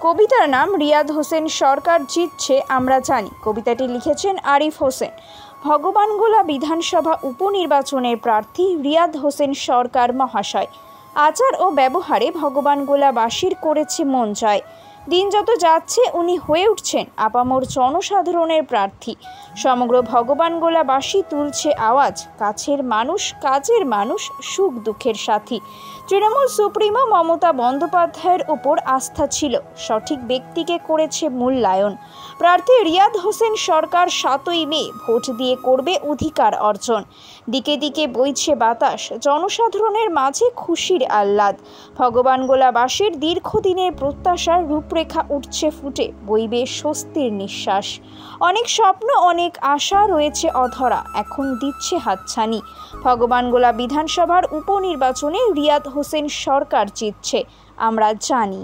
কবিতার নাম রিয়াদ হোসেন সরকার জিতছে আমরা জানি। কবিতাটি লিখেছেন আরিফ হোসেন। ভগবানগোলা বিধানসভা উপনির্বাচনের প্রার্থী রিয়াদ হোসেন সরকার মহাশয় আচার ও ব্যবহারে ভগবানগোলাবাসীর করেছে মন জয়। দিন যত যাচ্ছে উনি হয়ে উঠছেন আপামর জনসাধারণের প্রার্থী। সমগ্র ভগবানগোলাবাসী তুলছে আওয়াজ, কাছের মানুষ কাজের মানুষ সুখ দুঃখের সাথী। তৃণমূল সুপ্রিমো মমতা বন্দ্যোপাধ্যায়ের উপর আস্থা ছিল, সঠিক ব্যক্তিকে করেছে মূল্যায়ন। প্রার্থী রিয়াদ হোসেন সরকার 7ই মে ভোট দিয়ে করবে অধিকার অর্জন। দিকে দিকে বইছে বাতাস, জনসাধারণের মাঝে খুশির আহ্লাদ। ভগবানগোলাবাসীর দীর্ঘদিনের প্রত্যাশার রূপরেখা উঠছে ফুটে, বইবে স্বস্তির নিঃশ্বাস। অনেক স্বপ্ন অনেক আশা রয়েছে অধরা, এখন দিচ্ছে হাতছানি। ভগবানগোলা বিধানসভার উপনির্বাচনে রিয়াদ হোসেন সরকার জিতছে আমরা জানি।